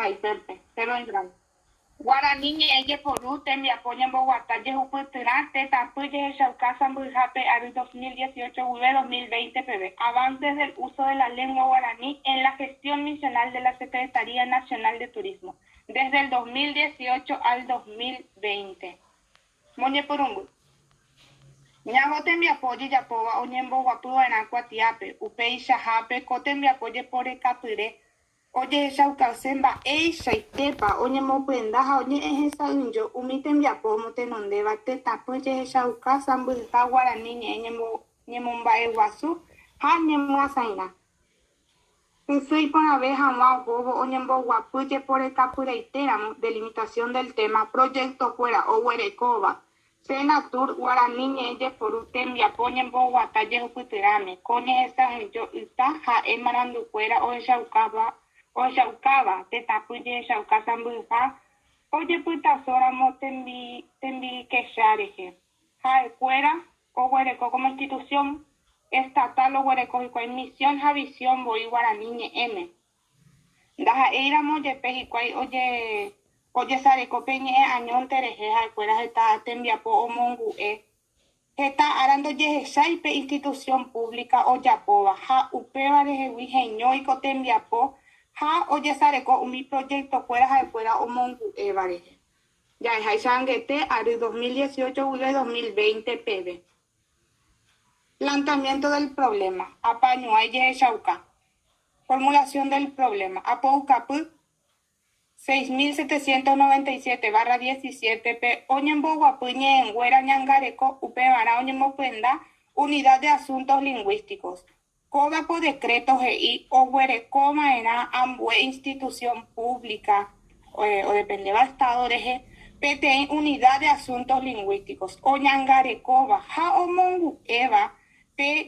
Ay, perfecto, te lo entramos. Guaraní ñe'ẽje poru tembiapo ñemboguata jehupytyra tetãpýje hechaukása mbyhápe ary 2018 guive 2020 peve. Avances del uso de la lengua guaraní en la gestión misional de la Secretaría Nacional de Turismo desde el 2018 al 2020. Moñepyrũmby. Ñago tembiapo jejapóva oñemboguapyva'erã Kuatiápe, upeichahápe ko tembiapo jeporekapyre ojehechaukase mba'eichaitépa oñemopyenda ha oñe'ẽhesa'ỹjo umi tembiapo omotenondéva tetãpy jehechauka sãmbyha Guarani ñe'ẽ ñemomba'eguasu ha ñemyasãirã. Hysy iporãve hag̃ua ohóvo oñemboguapy jeporekapyreitéramo delimitación del tema proyectokuéra oguerekóva Senatur Guarani ñe'ẽ jeporu tembiapo ñemboguata jehupytyrãme ko ñehesa'ỹjo yta ha'e marandukuéra ohechaukáva tetãpy jehechauka sãmbyha ojepytasóramo tembikecha rehe. Ha'ekuéra oguereko como institución estatal oguereko hikuái misión ha visión voi Guarani ñe'ẽme. Ndaha'éiramo jepe hikuái ojesarekópe ñe'ẽ añónte rehe ha'ekuéra heta tembiapo omongu'e. Heta ára ndojehecháipe institución pública ojapóva ha upéva rehegui heñóiko tembiapo ha ojesareko umi proyectokuéra ha'ekuéra omongu'éva rehe. Jaehaichag̃uete ary 2018 guive 2020 peve. Planteamiento del problema. Apañuái jehechauka. Formulación del problema. Apoukapy 6797/17 pe oñemboguapy ñe'ẽnguéra ñangareko upevarã oñemopyenda Unidad de Asuntos Lingüísticos. Kóva po decreto he'i oguerekova'erã ambue institución pública o dependeva Estado rehe peteĩ Unidad de Asuntos Lingüísticos oñangarekóva ha omongu'éva pe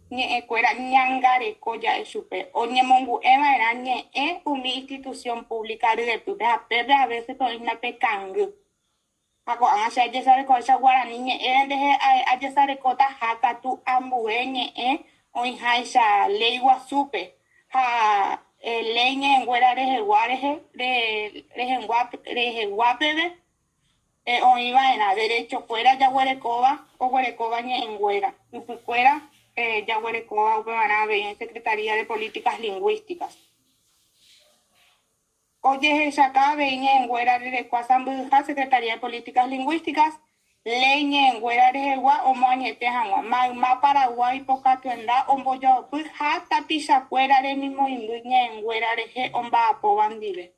ñe'ẽkuéra ñangareko ja'e chupe oñemongu'ẽva'erã ñe'ẽ umi institución pública ryepýpe ha pépe a veces oĩhape kangy. Ha ko'ág̃a che ajesarekoicha Guarani ñe'ẽ ndehe ajesarekóta ha katu ambue ñe'ẽ oĩháicha ley guasúpe ha ley ñe'ẽnguéra reheguápeve oĩva'erã derechokuéra jaguerekóva oguerekóva ñe'ẽnguéra ypykuéra jaguerekóva upevarã avei en Secretaría de Políticas Lingüísticas. Ojehechaká avei ñe'ẽnguéra rerekua sãmbyha Secretaría de Políticas Lingüísticas ley ñe'ẽnguéra rehegua omoañete hag̃ua mayma Paraguay pokatuenda ombojoapy ha tapichakuéra remimoĩmby ñe'ẽnguéra rehe omba'apóva ndive.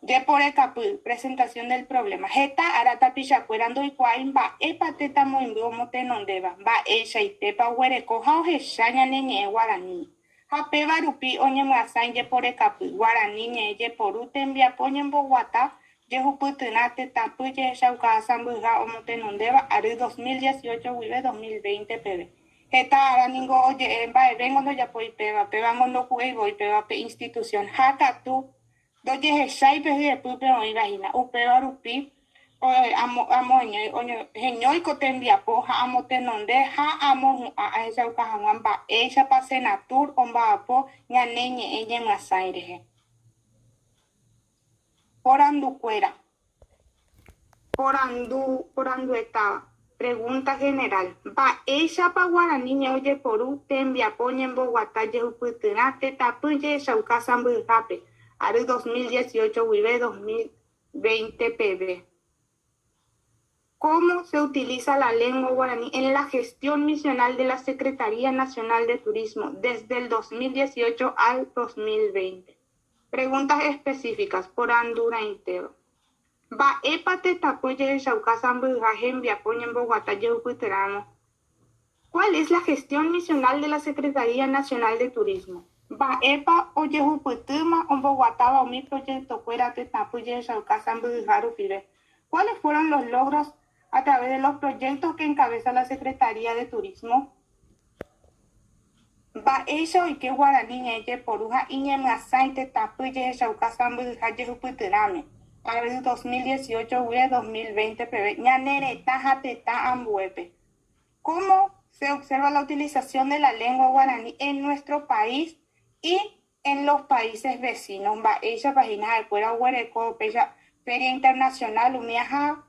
Jeporekapy. Presentación del problema. Heta ára tapichakuéra ndoikuaái mba'épa tetãmoĩmby omotenondéva mba'eichaitépa oguereko ha ohecha ñane ñe'ẽ Guarani. Ha péva rupi oñemyasãi jeporekapy. Guarani ñe'ẽ jeporu tembiapo ñemboguata jehupytyrã tetãpy jehechauka sãmbyha omotenondéva ary 2018 guive 2020 peve. Heta ára ningo oje'e mba'evéngo ndojapói pévango ndoku'eivoi pévape institución ha katu ndojehecháipe hyepýpe oĩvahína upéva rupi heñóiko tembiapo ha amotenonde ha amohu'ã ahechauka hag̃ua mba'éichapa Senatur omba'apo ñane ñe'ẽ ñemyasãi rehe. Porandukuéra. Poranduetáva. Pregunta general. Mba'éichapa Guarani ñe'ẽ ojeporu tembiapo ñemboguata jehupytyrã tetãpy jehechauka sãmbyhápe ary 2018 guive 2020 pv. ¿Cómo se utiliza la lengua guaraní en la gestión misional de la Secretaría Nacional de Turismo desde el 2018 al 2020? Preguntas específicas por Anduraintero. Mba'épa tetãpy jehechauka sãmbyha hembiapo ñemboguata jehupytyrãmo. ¿Cuál es la gestión misional de la Secretaría Nacional de Turismo? Mba'épa ojehupytýma omboguatáva umi proyectokuéra tetãpy jehechauka sãmbyha rupive. ¿Cuáles fueron los logros a través de los proyectos que encabeza la Secretaría de Turismo? Mba'éicha oike Guarani ñe'ẽ jeporu ha iñemyasãi tetãpy jehechauka sãmbyha jehupytyrãme ary 2018 guive 2020 peve ñane retã ha tetã ambuépe. ¿Cómo se observa la utilización de la lengua guaraní en nuestro país Y en los países vecinos, va ella página de fuera Huereco, Feria Internacional, Umiaja,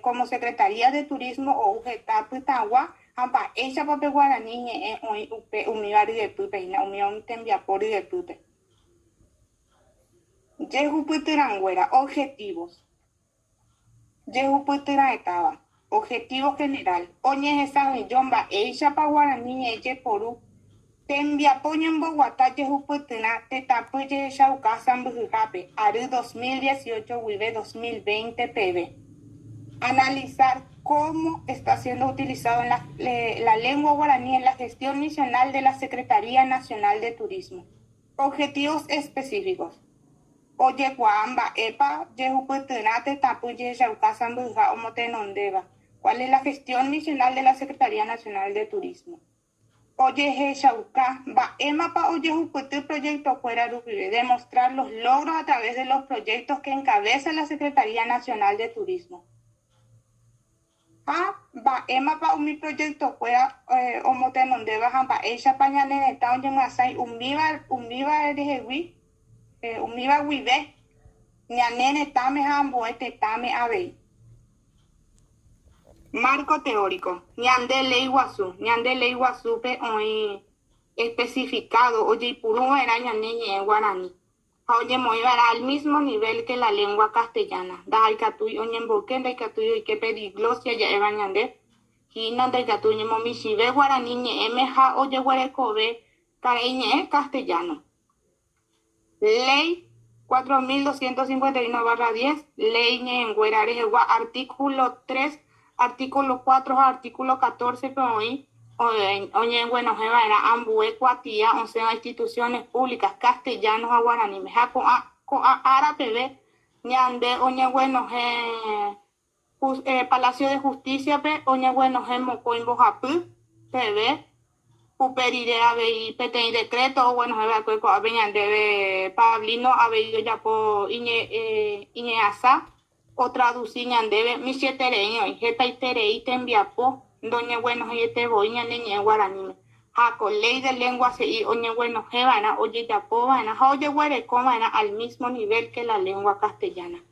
como Secretaría de Turismo o UGTA Putagua, amba ella pape guaraní hoy umibari de pupe, ina umión tembiapori de pupe. Yehuputuranguera, objetivos. Yehuputuranetaba, objetivo general. Oñe esa millomba, ella pa guaraní, ella poru. Tembiapoño en Bogotá, Yehuputuna, Tetapuye, Shauca, Sambujape, Aru 2018, Wibe 2020, PB. Analizar cómo está siendo utilizado en la lengua guaraní en la gestión misional de la Secretaría Nacional de Turismo. Objetivos específicos. Oye, Guamba, Epa, Yehuputuna, Tetapuye, Shauca, Sambuja, Omotenondeva. ¿Cuál es la gestión misional de la Secretaría Nacional de Turismo? Oye, Shauka, va EMAPA oye Juputu proyecto fuera de demostrar los logros a través de los proyectos que encabeza la Secretaría Nacional de Turismo. Va EMAPA mi proyecto fuera omoten donde bajan va ella pañana en esta donde masai umiva erejewi umiva wibe ñanene tame hambo este tame ave. Marco teórico. Ñande ley guasupe hoy especificado, oye, puro era ñaneñe en guaraní. Oye, moivará al mismo nivel que la lengua castellana. Da hay catuy, oye, en boquén de catuy, y que pediglosia ya eva ñande. Y no de catuy, momishive guaraní, ñe emeja, oye, guarecobe, careñe castellano. Ley 4251/10, ley ñe en guarare, artículo 3. Artículo 4, artículo 14, pero hoy, oye, bueno, era ambue, cuatía, 11 instituciones públicas, castellanos, a guaraní, mejaco, árabe, ñande, oye, bueno, Palacio de Justicia, oye, bueno, mocoimbo japú, pb, uperire, ave, petén decreto, bueno, venían de Pablino, ave, ya po, iñe asa, o traducir ñandebe mi sietereño y jeta y terei tembiapo doña bueno y te voy ñaneñe guaraní jaco ley de lengua se oñe bueno jebana oye yapo vana oye guareco vana al mismo nivel que la lengua castellana.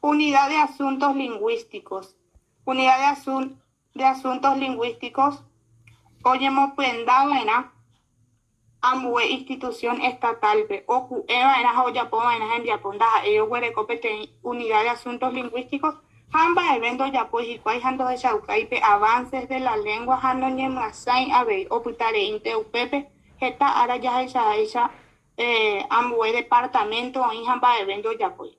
Unidad de asuntos lingüísticos. Unidad de asuntos lingüísticos oye mopenda vana ambue institución estatal ocu eva en joya poma en gente aponda ellos guareco unidad de asuntos lingüísticos hamba evento ya pues y cuál hando de chaucaipe avances de la lengua hando ñemasai ave oputare inte upepe jeta ara ya esa ambue departamento y hamba evento ya pues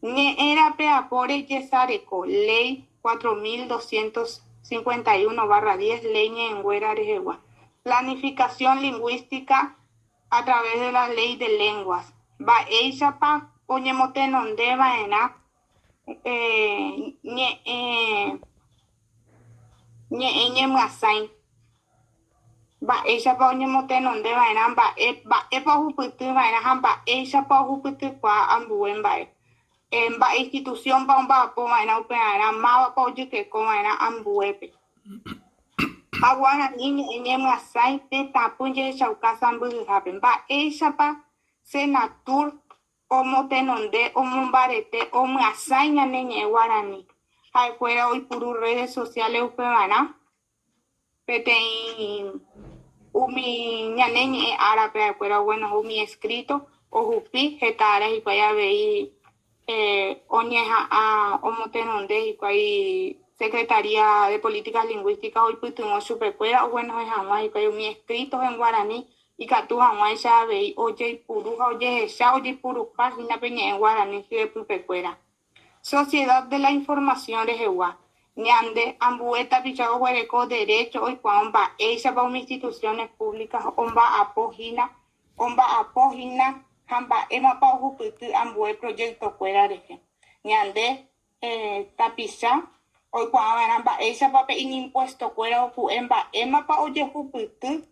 ne era peapore yesareco ley 4251/10 ley en güera rejegua. Planificación lingüística a través de la ley de lenguas. Va ella pa oñemotenonde vaena ñe masain. Va ella pa oñemotenonde vaena va epa juputu vaena va ella pa juputu pa ambuen va en va institución pa un va po vaena upeana ma pa oye que con vaena ambuepe. Aguana niña en masai te tapunye chauca sambujapen ba echapa senatur omotenonde omumbarete omasai ñaneñe guaraní hay fuera hoy puru redes sociales upemana pete umi ñaneñe árabe fuera bueno umi escrito o jupi jetara y vaya veí oñeja a omotenonde y cuai Secretaría de Políticas Lingüísticas hoy putumos superpuera o bueno es jamás y pero mi escritos en guaraní y catu jamás ya ve oye y puruja oye ya oye puru página peña en guaraní que pupecuera. Sociedad de la Información de Jehová. Ñande ambueta pichago huereco derecho hoy cuamba ella va a instituciones públicas omba apogina hamba ema pa juputu ambue proyecto fuera de ñande tapicha hoy cuando esa pape in impuesto fuera o emba ema pa oye juputu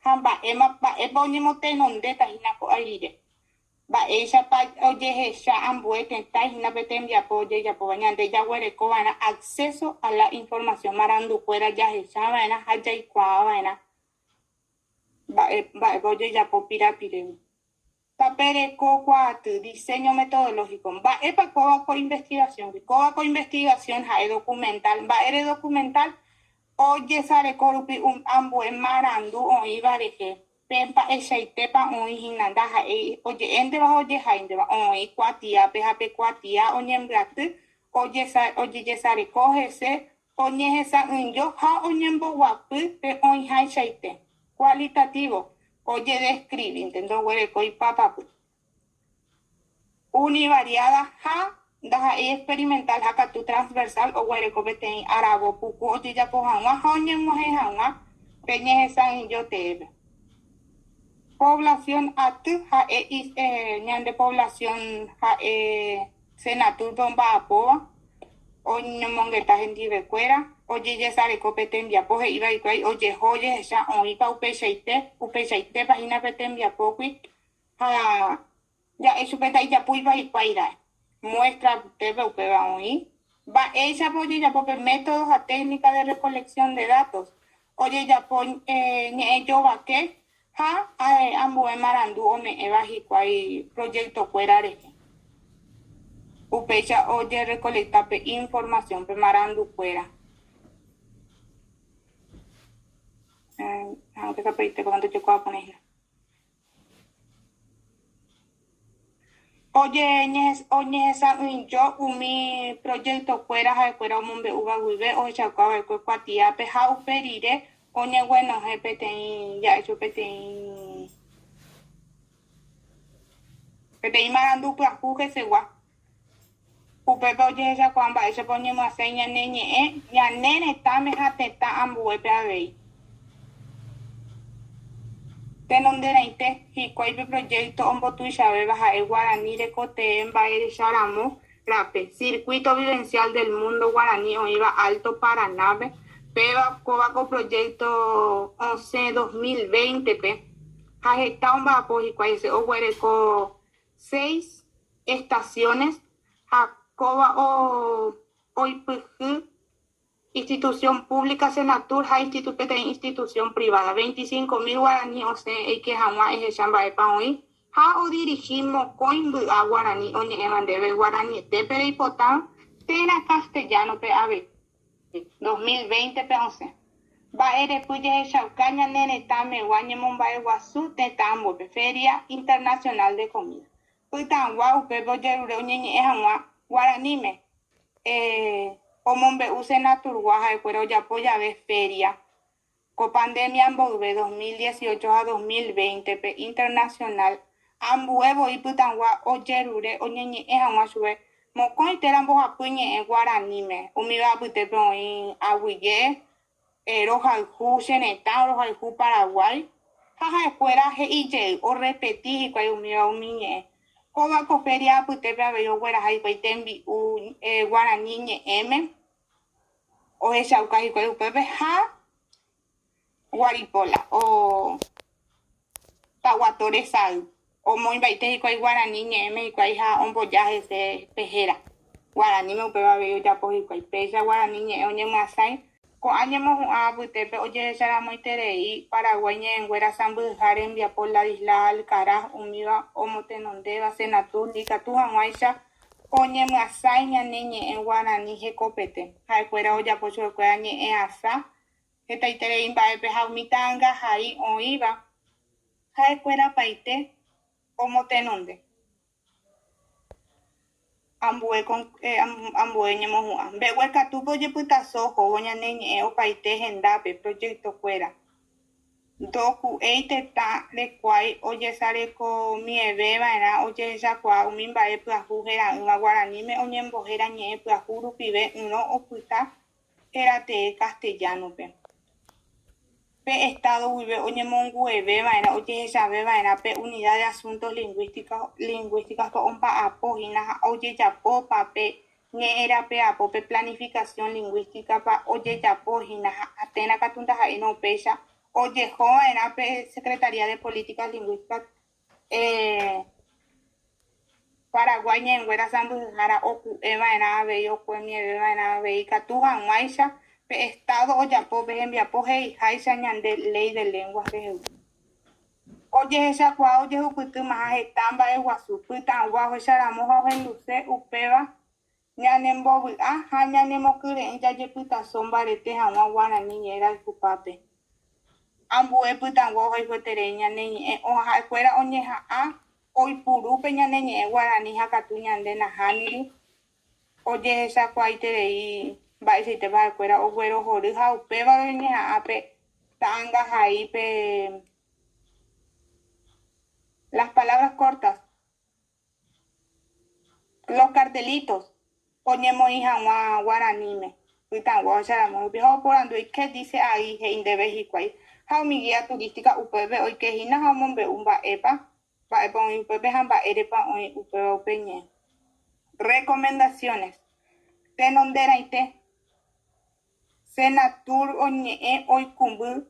hamba ema pa eba oñemotenonde tajina ko aire va esa pa oye esa ambuete tajina petembia po oye ya po bañande ya huereco vana acceso a la información marandu fuera ya esa vana haya y cuava vana Oye, ya popirapire. Papere cocuate, diseño metodológico. Va epa coba co investigación, jae documental. Va ere documental. Oye, sare corupi ambue marandu o ibareje. Pempa echaitepa o hinanda jae. Oye, ende va oye jainde va o cuatia, pejape cuatia, oñembrate. Oye, sare cogese. Oñe esa yo ja oñembo guapu, pe oñ jaite. Cualitativo. Oye, describe, intento hueco y papa. Univariada, ja, daja y experimental, ja, tu transversal, o hueco beten arabo, puku, o ya pojanwa, joñe, moje, janwa, peñe, esa en yo te. Población atu, ja, ñan de población, ja, senatur, bomba, apoa, o mongueta, gente de cuera, oye, ya sale copeten, ya poje, iba y cuay, oye, joye, ya, o iba, upechaite, página peten, ya poqui, ja, ya eso peta ya puiba y paira muestra tebe upeba hoy va ella oye ya por métodos a técnica de recolección de datos oye ya pon ni yo va que ja ambo marandu o me eva y cuai proyecto cuerare upecha oye recolecta pe información pe marandu cuera aunque se pediste cuando te puedo poner. Oye, esa yo mi proyecto fuera umumbe uva vive o chacaba que cuatia peja uperire oñe bueno gpt ya eso pt marandu pues juje se gua upepe oye esa cuamba ese pone más seña neñe ya nene tame jateta ambue pe avei tenondereinte hikuaipe proyecto ombotuichave baja el guaraní recote en Baer Charamo Rape, Circuito Vivencial del Mundo Guaraní Oiva Alto Paranave, Peba Cobaco Proyecto 11 2020 P. Jajeta un vapo hikuaise o huereco 6 estaciones Jacoba o Oipj institución pública Senatur, institución privada, 25.000 guaraní, o sea, que jamás es chamba de pan hoy. Ja o dirigimos coimbu a guaraní, o ni eman debe guaraní, te pero hipotán, tena castellano pe ave, 2020 pe 11. Va ere puye chaucaña nene tame guañe mumbai guasu te tambo pe feria internacional de comida. Putan guau pe boyerure uñeñe jamás guaraní me. Omombe use naturguaja de cuero ya polla de feria. Con pandemia ambove 2018 a 2020 pe internacional. Ambuevo y putangua oyerure oñeñe ejangua sube. Mokoi terambo apuñe guaranime. Umiba pute pon aguille. Roja ju seneta, roja ju Paraguay. Jaja escuela he ije o repetí y cual umiba umiñe. Coba coferia putepe a ver guara hay tembi guaraní m o esa ucaji con pepe ja guaripola o taguatore sal o muy baite y con guaraní m y con ja un bollaje se pejera guaraní me upeba ver ya pues y con pesa guaraní oñe masai con añemos a putepe oye esa muy terei paraguañe en guera sambujar envía por la isla Alcaraz umiba o motenondeva senatur dica tu janguaisa oñe masai ñaneñe en guaraní jecopete jai fuera olla pocho cuera ñe asa esta itere imba peja mitanga jai o iba jai fuera paite o motenonde ambue con ambue ñemo juan bewe katupo ye puta sojo oña neñe o paite gendape proyecto fuera doku eite ta le kwai oye sare ko mieve vaina oye esa kwa umimba e plajujera una guaraní me oñembojera ñe plajuru pibe no oputa era te castellano pe estado vive oñemongueve vaina oye esa vaina pe unidad de asuntos lingüísticas ko ompa apogina oye yapo pape ñe era pe apo pe planificación lingüística pa oye yapogina atena katunda no pecha oye, era Secretaría de Políticas Lingüísticas Paraguay en Güera Sambujara Oku Eva en Ave y Oku Eva en Ave y Catujan Maisha Estado Oyapo Bejembiapo Hei Haisha Ñande Ley de Lenguas de Ojehechakuaa ojehupyty maha heta mba'eguasu pytãgua ohecharamo ha ohenduse upéva ñanembovy'a ha ñanemokyre'ỹ jajepytaso mbarete hag̃ua Guarani ñe'ẽ rayhupápe. Ambue pytãgua ohayhueterei ñane ñe'ẽ ha'ekuéra oñeha'ã oipurúpe ñane ñe'ẽ Guarani ha katu ñande nahániri ojehechakuaaiterei mba'eichaitépa ha'ekuéra oguerohory ha upéva oñeha'ãpe ta'ãngahaípe las palabras cortas, los cartelitos oñemoĩ hag̃ua Guaraníme pytãgua ohecharamo rupi ha oporandúi qué dice ahí he'índeve hikuái ha umi guía turística upépe oikehína ha omombe'u mba'épa oĩ upépe ha mba'érepa oĩ upéva upe ñe'ẽ. Recomendaciones. Tenonderãite Senatur oñe'ẽ oikũmby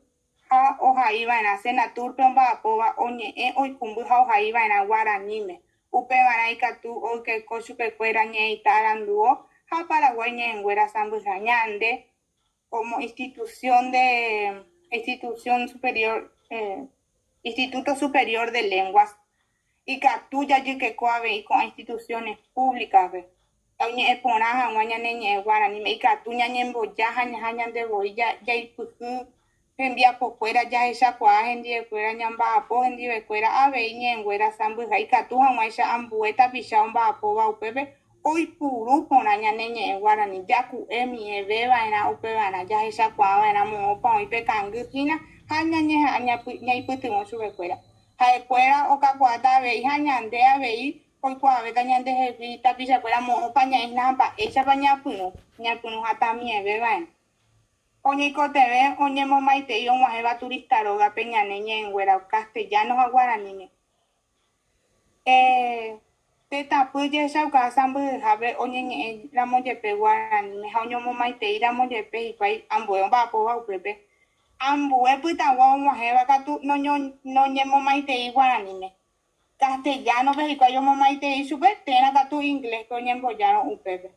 ha ohaíva'erã Senaturpe omba'apóva oñe'ẽ oikũmby ha ohaíva'erã Guaraníme upevarã ikatu oikóke chupekuéra ñe'ẽita aranduvo ha Paraguay ñe'ẽnguéra sãmbyha ñande como Instituto Superior de Lenguas ikatu jajykeko avei ko'ã instituciones públicaspe oñe'ẽ porã hag̃ua ñane ñe'ẽ Guaraníme ikatu ñañemboja ha ñandevoi jaipyhy hembiapokuéra jahechakuaa hendivekuéra ñamba'apo hendivekuéra avei ñe'ẽnguéra sãmbyha ikatu hag̃uáicha ambue tapicha omba'apóva upépe oipuru porã ñane ñe'ẽ Guarani jaku'e mi'ẽveva'erã upevarã jahechakuaava'erã moõpa oĩ pe kangýhína ha ñañeha'ã ñaipytyvõ chupekuéra ha'ekuéra okakuaáta avei ha ñande avei oikuaavéta ñandehegui tapichakuéra moõpa ñaína ha mba'éichapa ñapyrũ ha tamieveva'erã oñeikotevẽ oñemomaitei og̃uahẽva turistarógape ñane ñe'ẽnguéra castellano ha Guaraníme. Tetãpy jehechauka sãmbyhápe oñeñe'ẽ ramojepe Guaraníme ha oñomomaitei ramojepe hikuái ambue omba'apóva upépe. Ambue pytãgua og̃uahẽva katu noñemomaitei Guaraníme. Castellanope hikuái omomaitei chupe térã katu ingléspe oñembojárõ upépe.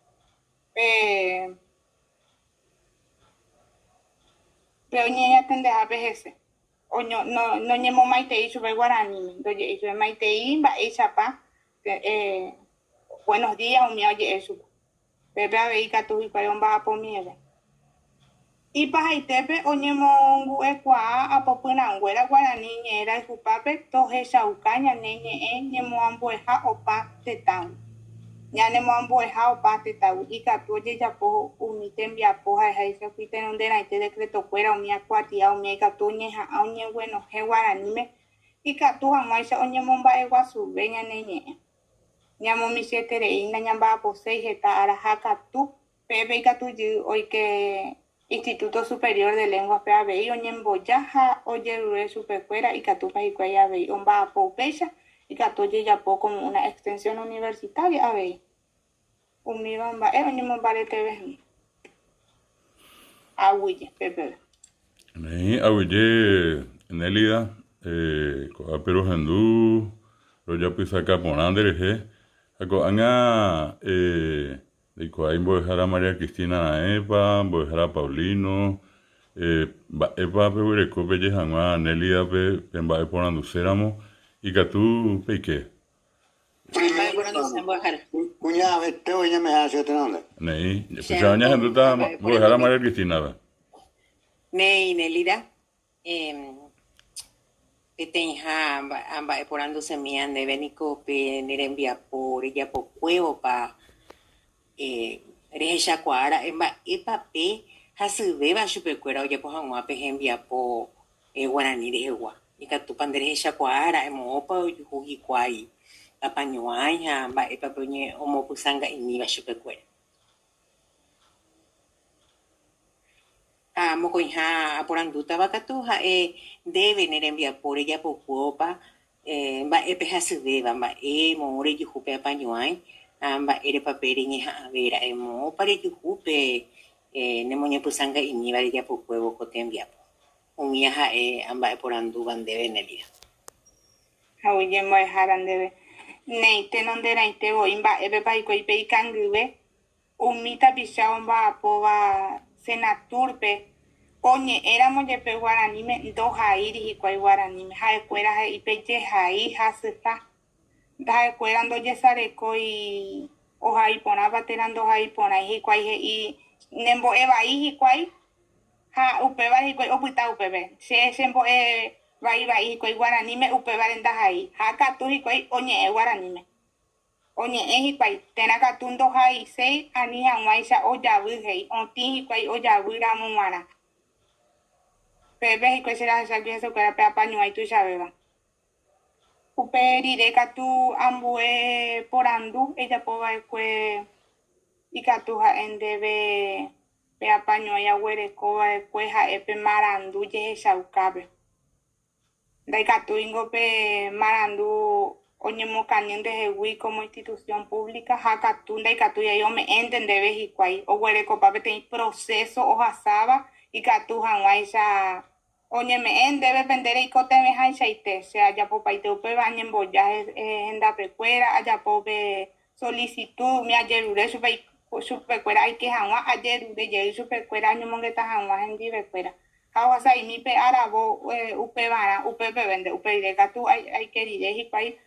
Pe oñeñatendehápe hese. Noñemomaitei chupe Guaraníme. Ndoje'e chupe maitei mba'éichapa buenos días umíva oje'e chupe. Pépe avei katu hikuái omba'apo mieve. Ipahaitépe oñemongu'ekuaa apopyranguéra Guarani ñe'ẽ rayhupápe tohechauka ñane ñe'ẽ ñemoambueha opa tetãgui. Ñanemoambueha opa tetãgui ikatu ojejapo umi tembiapo ha'ehaichákuri tenonderãite decretokuéra umi akuatia umi ikatu oñeha'ã oñeguenohẽ Guaraníme ikatu hag̃uáicha oñemomba'eguasuve ñane ñe'ẽ. Ñamomichĩeterei nañamba'aposéi heta araha katu pépe ikatujy oike Instituto Superior de Lenguas pe avei oñemboja ha ojerure chupekuéra ikatúpa hikuái avei omba'apo upéicha ikatu ojejapo como una extensión universitaria avei umíva mba'e oñemombareteve aguyje pépeve. Aguyje Nélida ko'ápe rohendu rojapysáka porã nderehe ha ko'ág̃a reikuaái mbo'ehára María Cristina ra'ẽpa, mbo'ehára Paulino, mba'épa peguereko peje hag̃ua Nélidape pemba'e porãnduséramo ikatu peike. Kuñavete oñeme'ã chetenonde. Ne'i, pecha oñahendúta mbo'ehára María Cristínape. Ne'i Nélida, peteĩha mba'e porãndusemi ndéve niko pe nerembiapo rejapokuévopa rehechakuaára mba'épape hasyvéva chupekuéra ojapo hag̃uápe hembiapo Guarani rehegua ikatúpa nderehechakuaára moõpa ojuhu hikuái apañuái ha mba'épape omopysãnga'imíva chupekuéra. Mokõiha aporandútava katu ha'e ndéve nerembiapo rejapokuópa mba'épe hasyvéva mba'e moõ rejuhúpe apañuái mba'érepape reñeha'ãvéra moõpa rejuhúpe nemoñepysãnga'imíva rejapokuévoko tembiapo. Umíva ha'e mba'e porandúva ndéve Nélida. Aguyje mbo'ehára ndéve. Ne'i tenonderãitevoi mba'épepa hikuái pe ikangyve umi tapicha omba'apóva Senaturpe Oye, éramos yepe guaranime, dos airi y cual guaranime, jaecuera y peche jai, jasita, jaecuera ando yesareco y ojai pona baterando jai pona y cual y nembo eva y cual, ja upeba y cual opuita upebe, se sembo va y cual guaranime upeba renda jai, jaka tu y cual oñe guaranime. Oñe y cual, tena catundo jai sei, ani amaisha oyabu hei, onti y cual oyabu ramumara. Pepe y cuál será esa que se fuera pe apaño ahí tu sabeba. Uperire tu ambue porandu ella poba que y tu en debe pe apaño ahí agüere coba cueja epe marandu ye shaukabe. Dai tu ingo pe marandu oñemo cañón de jehui como institución pública tu dai tu ya yo me entendebe y cuál o güere copa te proceso o jasaba y tu hanwaisa oye, me debe vender y cote me hay chaite, sea ya po paite upe bañen boya en da pecuera, allá po be solicitud, mi ayerure supe cuera hay que janwa ayerure ye supe cuera año mongueta janwa en di pecuera. Hawa sai mi pe arabo upe vara, upe pe vende, upe direka tu hay que dire y pai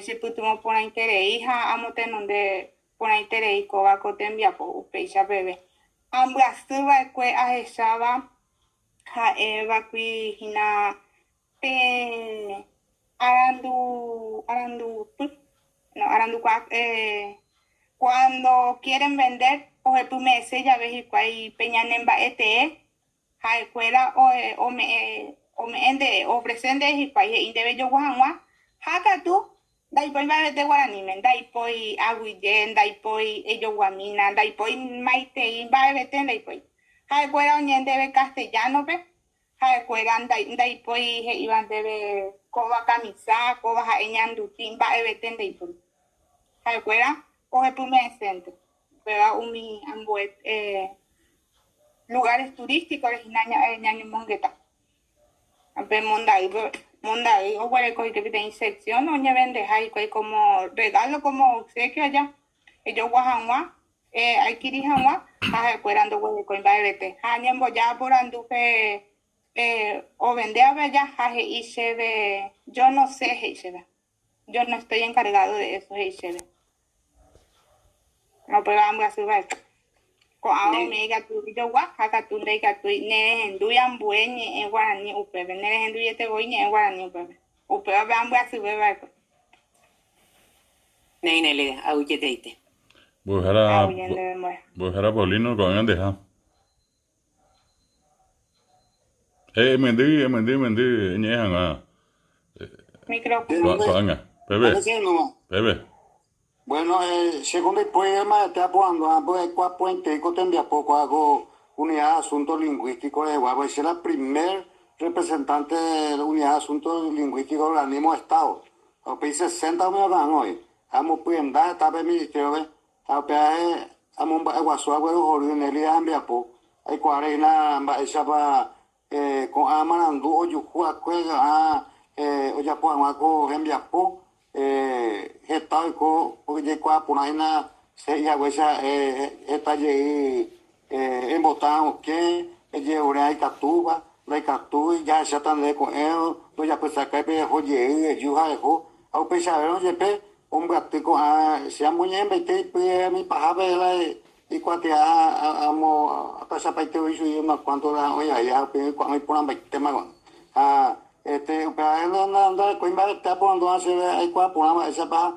si putumo pona interés hija amote donde pona interés y coba cote envia po upe isha bebe. Ambra suba que ahesaba Eva qui hina pe arandu cuando quieren vender o tu mese ya ves y cuai peñanen ba ete ha escuela o me ende ofrecen de y cuai indebe yo guanwa haka tu dai poi va de guarani men dai poi aguillen dai poi ello guamina dai poi maite va vete dai poi ha escuela oñen debe castellano pe Jaecueran dai poi iban debe coba camisa, coba jaeñan timba eveten de ipun. Jaecuera coge pume centro. Pega umi ambuet lugares turísticos originaria ñaño mongueta. Ampe mondai o güere coi que pide sección o ñe vende jai coi como regalo como obsequio allá. Ellos guajanwa hay que ir janwa jaecuerando güere coi va evete. Jañen boya por andupe o vende a bella jaje y se ve yo no sé yo no estoy encargado de eso y se ve no pero vamos a subir ko a omega tu yo wa haka tu de ka tu ne hendu yan bueñe en guarani upe ne hendu yete boiñe en guarani upe vamos a subir va Nei le auye deite. Bujara Paulino con el deja. Mendi, ñejan micrófono. Bebe. Bueno, según el poema está hablando, pues puente tendría poco hago unidad de asuntos lingüísticos de Guagua. Es la primer representante de la unidad de asuntos lingüísticos del organismo de Estado. Los países 60 me dan hoy. Vamos pues andar, está el ministerio, a peaje, a Mumbai, Guasuagua, Jordan, Elia, Ambiapo, hay 40, esa para con Amarandu, Oyucua, Cuega, Oyapuamaco, Ambiapo, Getaiko, Oyecua, Punaina, Seya, Huesa, Etalle, Embotán, que Yeure, Catuba, la Catu, ya se están de con él, ya pues acá, Oye, Yuja, au pesar, Yepe, un gatico, se han muy bien, mi paja, y cuando ya hasta esa parte hoy soy unos cuantos oye ya cuando hay por un tema pero no cuando está poniendo hace hay cuando por esa pa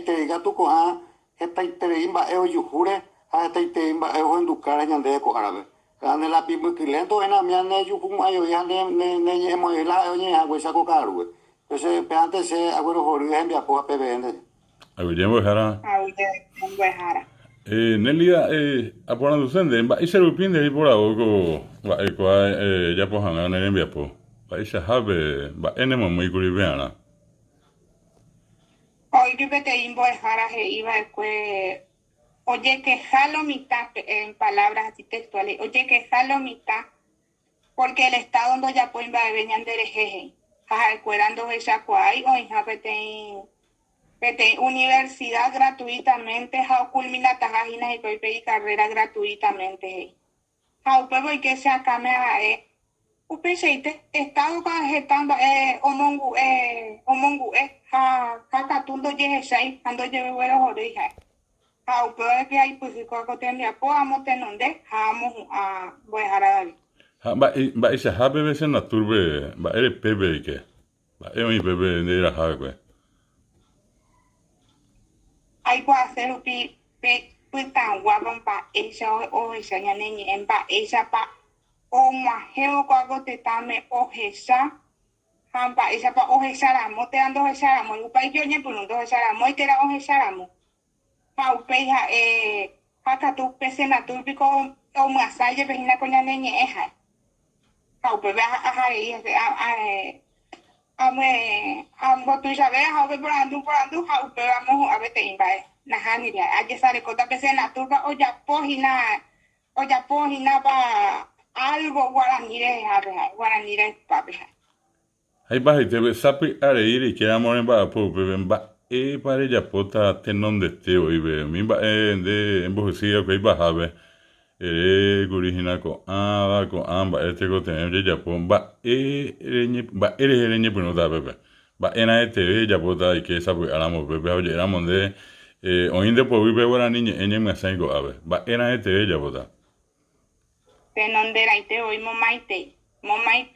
diga tu coja esta imba yo jure esta imba en tu cara ya de co árabe cuando la pibu que lento en la mía ne yo como yo ya ne hemos la oye agua esa coca árabe entonces antes se agüero jori envía por PBN Bujara Nelia, apora ducende, va ise rupinde hi pora oko va ya po hanga ne envia po. Va ise habe va enemo muy kuribeana. Hoy yo te imbo dejara iba oye que jalo mitad en palabras así textuales, oye que jalo mitad porque el estado donde ya pueden va venían de jeje. Jaja, cuerando esa cuai o en universidad gratuitamente, ja culmina tajajinas y carrera gratuitamente. Haupe voy que se acá me upeseite estado con getamba omongu ha katundo yehesai ando lleve huero jorija. Haupe que hay pues con tendría po amo tenonde amo a voy a David. Ba isa habe veces na turbe ba ere pebe ke. Ba e mi pebe de la hague. Hay que hacer upi pe putan guabon pa esa o esa ñaneñi en pa esa pa o majeo ko ago te tame o esa hampa esa pa o esa ramo te dando esa ramo upa yo ñe punundo esa ramo y te era o esa ramo pa upeja haka tu pese na turbi ko o masaje pe hina ko ñaneñi eja pa upe va a jare ambo tu sabe haupe por andu haupe vamos a vete imbae na hani dia aje sare kota pese na turba o ya pohina pa algo guaranire papi Hai ba te sapi are iri ke amore ba po pebe ba e pare ya pota tenon de teo ibe mi ba de embosia ko iba habe gurihina ko amba ko tenem ya po ba reñe puno da bebe ba ena ya pota y que sapi aramo bebe oye éramos de oinde po vive guarani enye me sango ave ba ena ya pota tenondera ite hoy momaite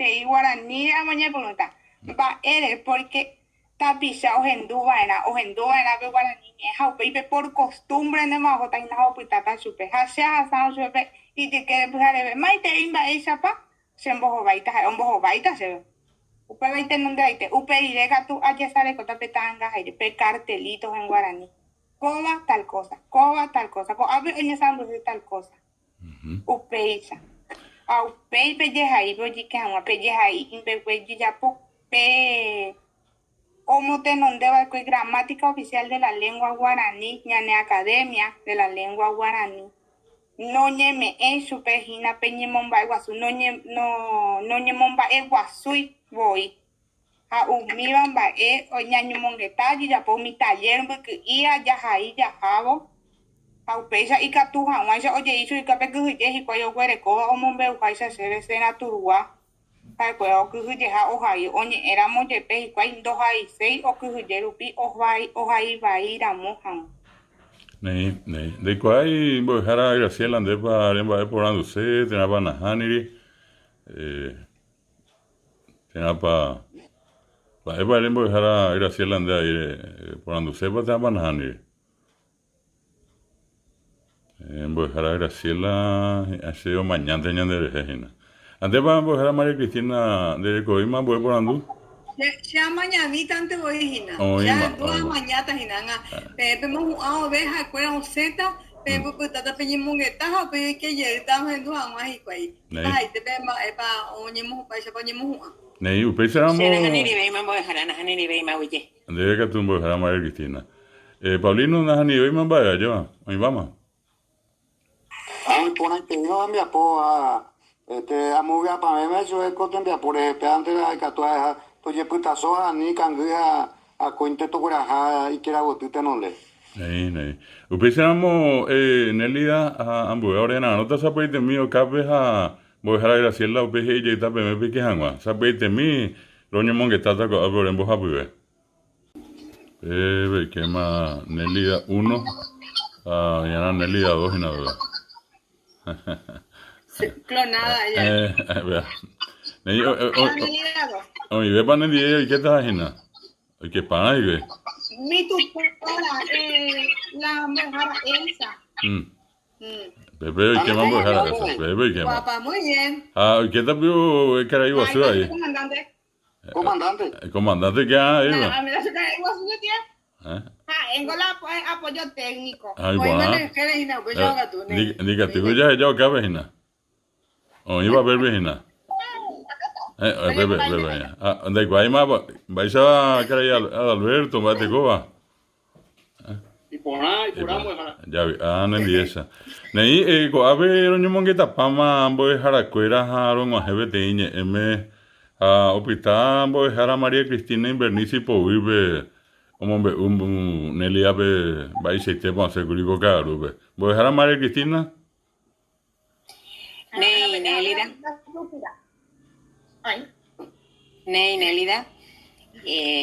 y guaraní amañe pregunta va eres porque tapisa o henduana be guaraní haupe por costumbre de majo ta ina haupe tata supe hasia supe y te quiere pujar maite imba esa pa se embojo baita se upe baite nondera ite upe irega tu aye sale kota petanga aire pe cartelitos en guaraní coba tal cosa co ave oñe sambu tal cosa upeisa au pe jai boji que uma pe jai impe ya po pe como te nonde va con gramática oficial de la lengua guaraní ñane academia de la lengua guaraní no ñeme en su pejina peñe momba iguasu no ñe momba iguasui voy a umiban ba o ñaño mongeta ya po mi taller porque ia ya jai ya jabo Aupesa y catuja, guaisa oye hizo y cape que y cuello huereco o mombe ujaisa se ve sena turua. Para cuello que ya ojai, oye éramos de pe y cuay dos hay seis o que rupi ojai va ir a mojan. Nei, de cuál bojara Graciela ande pa remba por ando se tena pa nahaniri tena pa eba rembo bojara Graciela ande ahí por ando se pa tena pa nahaniri Embojara Graciela hace mañana de Regina. Antes va a embojar a María Cristina de Coima, voy por andu. Ya mañanita antes voy Regina. Ya toda mañana Regina. Vemos a oveja, cuera un zeta, pero pues tata peñimungueta, pero que ya estamos en dos años y cuay. Ay, te vemos para oñemos para oñemos. Nei, upesamos. Nahaniri veima embojar, nahaniri veima oye. Debe que tú embojar a María Cristina. Paulino nahaniri veima vaya yo, ahí vamos. Por ahí tengo a mi apoa, a movia para mí, yo he contemplar por ejemplo, antes de la catuaja, pues yo puta soja, ni canguia, a cuente to curaja, y que era botita no le. Nei. Upesamos, Nelida, a ambu, ahora na, no te sabes de mí, o capes a bojar a Graciela, o peje y tape me pique hangua, sabes de mí, roño monguetata, a ver en boja pibe. Que más, Nelida 1, ya na Nelida 2 y nada. Clonada ya. Vea. Oye, ve para el ¿qué estás haciendo? ¿Qué pana y qué? Mi tu para la mejor Elsa. Pepe, ¿qué más voy a dejar eso? Pepe, ¿qué más? Papá, muy bien. ¿Qué te vio el cara igual ahí? Comandante, ¿qué hay? Mira, se cae igual su tía. Engola apoyo técnico. Ay, guau. Diga, te voy a ya vecina. O iba a ver vecina. Bebe. De igual más, vais a creer a Alberto, va te coba. Y por ahí, ya vi, no esa. Nei, a ver, no mongueta pama, voy a la cuera, jaron, a jebete, a hospital, voy a María Cristina en Bernice y por vive. Como Nelly abe vai se te va seguro caro be. Voy a dejar a María Cristina. Ne Nélida. Nei Nélida.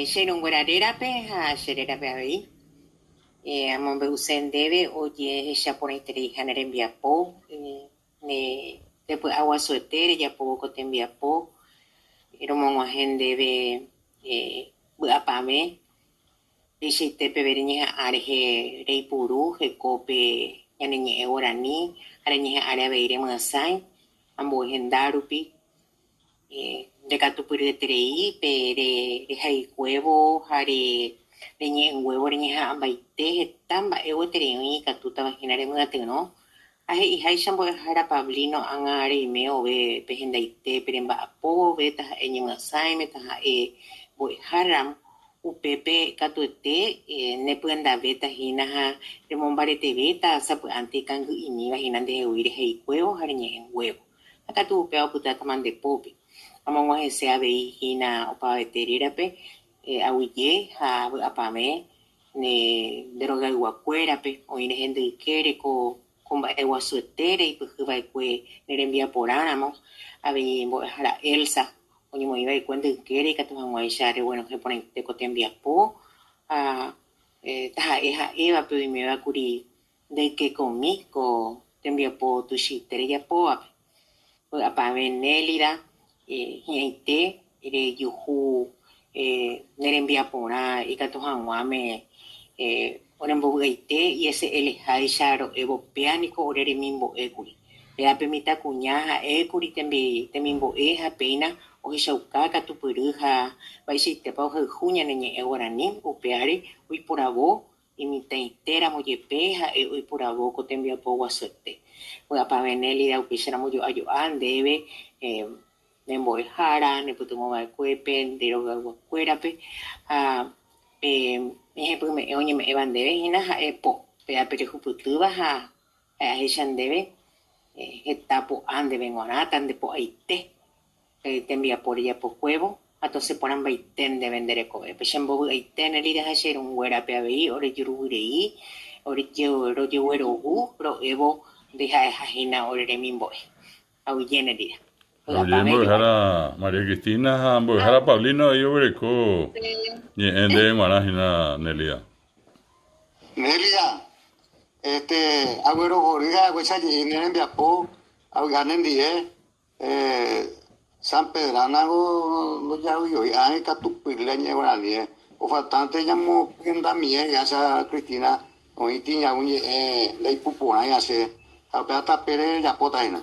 Sharon Guerrera ha Sherera Baby. Amon Beusen debe, oye, ella por hija en Biapo. Después agua suetere, ya poco te Biapo. Era un agente debe, Buapame. Ella te peberiña arge rey puru, que cope, ya niña orani, araña área beire masai, ambo gendarupi. De catupuri de trei, pere, de hay huevo, hare, leñe en huevo, leñe ambaite, tamba, evo trei, catuta vaginare mudate, ¿no? Ahe, y hay shambo hara pablino, angare, y meo, ve, pejendaite, peremba apo, beta, eñe masai, meta, boy haram, upepe, catuete, ne pueden dar beta, hina, remombarete beta, sapu, ante cangu, y ni vaginan de huir, hay huevo, hareñe en huevo. Acá tu peo puta taman de pope. Among ese abeihina opa veterirape, ahuye, apame, ne droga guacuerape, o ine gente quiere con eguasuetere y pues va que ne envía por ánamo, abeimbo la Elsa, o ni moiva y cuenta quiere que tu amuayare, bueno, que ponen te cotembias po, taja eva, pero me va a curi de que conmigo te envía po tu chitere ya po, apame Nélida. Hiente, ere yuhu, nerembia pona, y catohanguame, orembogaite, y ese el haisharo evo pianico, orere mimbo ecuri. Vea permita cuñaja, ecuri temimbo eja pena, o shaucaca tu peruja, vaisite pauja juña neñe eguarani, upeare, uy por abo, y mi teintera moyepeja, uy por abo, cotembia powa suerte. Voy para Nélida, upishara moyo ayo andebe, Nemboy Hara, Neputumo Cuepen, de Roga Cuerape, me oye me evan de vejina, epo, pea perejuputuba, echan debe, etapo ande vengonatan de po aite, te envía por ella por huevo, entonces ponen baiten de vender ecobe, pechen bobu aiten, el ida ayer un huerape abei, ore yururei, ore lleuero ro evo, deja ejajina, ore remimboy, auyen el ida. Oye, mbojara María Cristina, mbojara Pablino, yo breco, y en de Marajina, Nélida. Nélida, agüero jorija, agüecha y en Biapo, ganen die, San Pedranago, lo ya yo, y catupirle en Guaraní, o faltante llamo en Damie, ya sea Cristina, o itiña, ley pupona, ya se, apeta pere, ya potaina.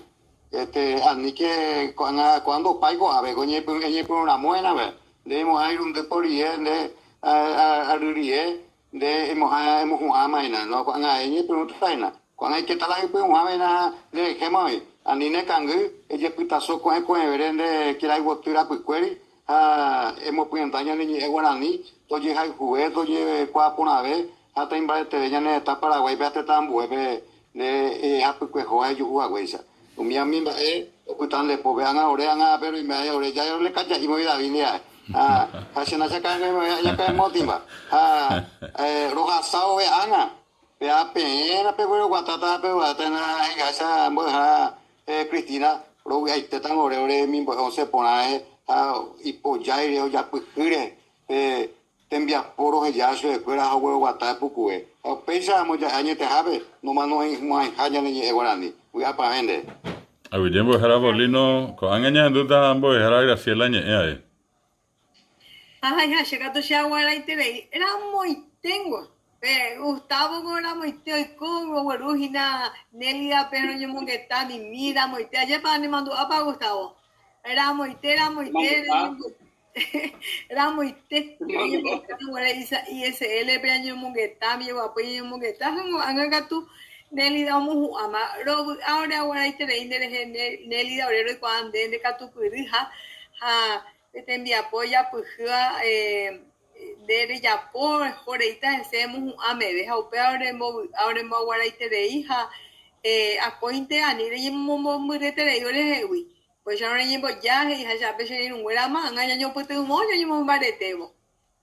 Ani que cuando paigo a ver, coñe por una muena, ver, debemos ir un deporie, de arurie, de hemos un amaina, no cuando hay por otra vaina, cuando hay que tal ahí pues un amaina de gemoi, ani ne cangu, ella puta so con verende que la guatura pues cueri, hemos pues antaño ni guarani, toye hay juguete, toye cuapona vez, hasta invade de ya ne está Paraguay, ve hasta tan bueve, de pues joa yo huesa. Mi amiga ocultan le povean ahora pero y me ahora ya yo le cacha y voy a venir hacia na sacan ya que motiva roja sao ve ana ve a pena pero guatata pero atena esa mujer Cristina lo que te tan ore mi pues se pone y pues ya pues te envía poros ya se fuera a huevo guatata pucue pensamos ya año te habe no más no hay haya ni guarani voy a para vender. A ver, ya mbojara Pablino, con años duda mbojara Graciela ñe. Ay, ya llega tu shawara y te ve. Era muy tengo. Gustavo con la moiteo y con Guarujina, Nélida, pero yo mongueta, mi mira, moitea. Ya para ni mandó a Gustavo. Era moite. Era moite. Y ese L, pero yo mongueta, mi guapo, yo mongueta. Anga tú. Nélida vamos a amar. Ahora hay que leer Nélida ahora cuando de catupirija te envía apoya pues de ya por ahorita hacemos a me deja ahora me ahora hay que leer hija a cointe a ni de muy de televidores pues ahora llevo ya y ya pensé un buen más año yo pues tengo un yo me baretebo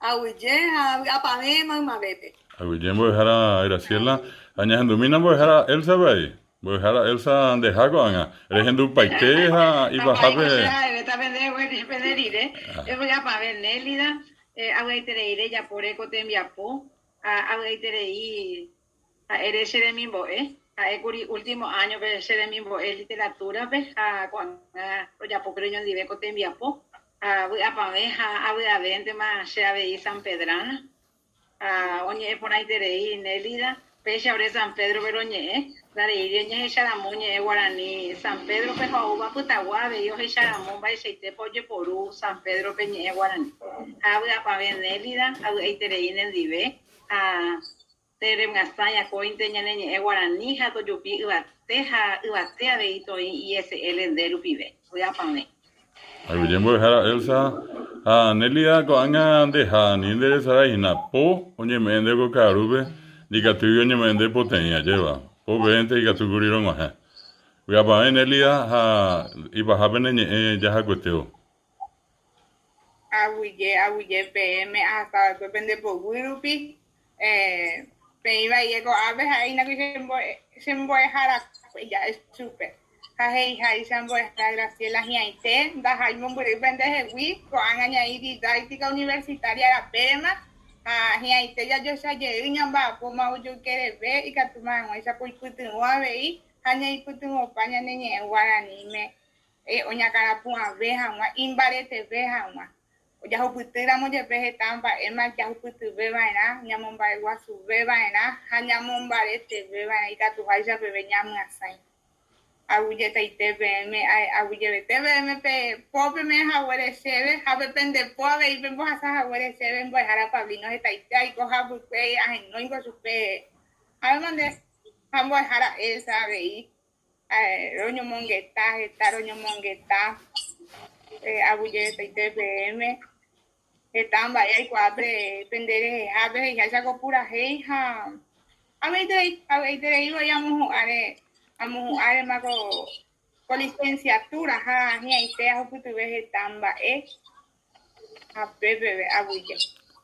a huye a pame más bebe A ver, ya mbojara Graciela. Añas en Domina mbojara Elsa, ¿veis? Pues ahora Elsa de Jacoanga, eres en tu paiteja y bajabe. Esta venderire, voy a pagar Nélida, agüitereire ya por eco te enviapo, agüiterei, eres seremimbo, a ecuri último año que seremimbo es literatura, pues, cuando ya por ello en dibeco te enviapo, voy a pagar, voy a vender más, se aveí San Pedrana, oye, por ahí terei Nélida, pecha ahora San Pedro, pero oye, la iria es Charamoñe, Guaraní, San Pedro, Pejoa, Putaguave, yo es Charamón, va y se te polle porú, San Pedro, Peñe, Guaraní. Habla para ver Nélida, ahí tereín en Dive, Tere Gastaña, Cointeña, Neñe, Guaraní, Jato Yupi, Ubatea, Beito y ese el de Lupive. Voy a poner. Ay, bien, voy a dejar a Elsa. Nélida, coanga de Hani, de Saraina, po, oye, me ende con Carube, diga tú y oye, me ende potencia, lleva. Po, vente y que tú curieron más. Voy a poner Nélida, y bajar en ya cuesteo. Aguille, PM, hasta depende por Wirupi, iba y llego a ver ahí, no que se voy a dejar ya es súper. Hay se voy a estar Graciela Giaite, da Jaime Burri, vende el Wii, con añadir didáctica universitaria la PEMA, Giaite ya yo sé que va, como yo quiero ver y que tú me esa pues putin a ver y añadir putin o paña niña guaraní me, oña cara pua veja, imbarete veja, ya huputira ya vegetamba, ema ya huputu bebaina, nyamomba guasu bebaina, hanyamombarete bebaina y que tú vayas bebe nyamnasai. Aguille TVM, aguille TVM, pobre me jagüere sebe, habe pende pobre y vemos a jagüere sebe, en Bojara Pablino de Taita y coja buque, no ingo supe. Además han Bojara esa veí, roño mongueta, está roño mongueta, aguille TVM, están vaya y cuabre, pendere, habe y ya saco pura heija. A ver, te digo, ya vamos a ver más con licenciatura, ni ahí te hago que tú ves tamba, a bebé, a bulle.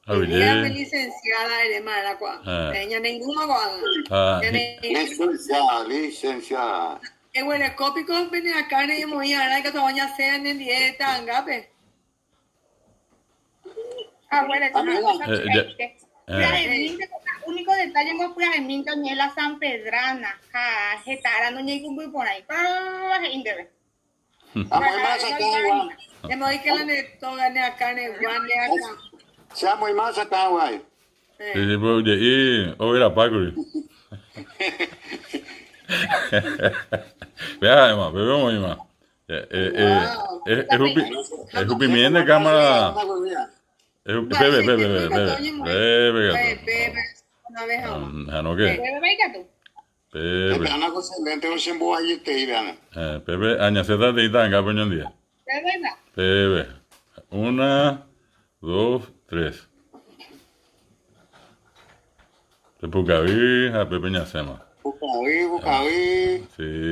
Ella es licenciada de mala cuando. Ella ninguna cuando. Licenciada. Bueno, el cópico viene a carne y muy a que te vaya a hacer en dieta, angape. Bueno, el único detalle es que el minto ni la San Pedrana, getara no llega un por ahí, indebe. Ya me voy que la neto gane a carne guande acá. Sea muy más acá, güey. Sí, pues, y hoy era Paco. Vea, además, bebemos más. Es un pimiento de cámara. Bebe. ¿No qué? Bebe. Ana cosa lente o shembo ahí te irán. Bebe, añaceta de itanga peñón día. Bebe. 1, 2, 3. Te pucaví, a pepeña sema. Bucaví. Sí.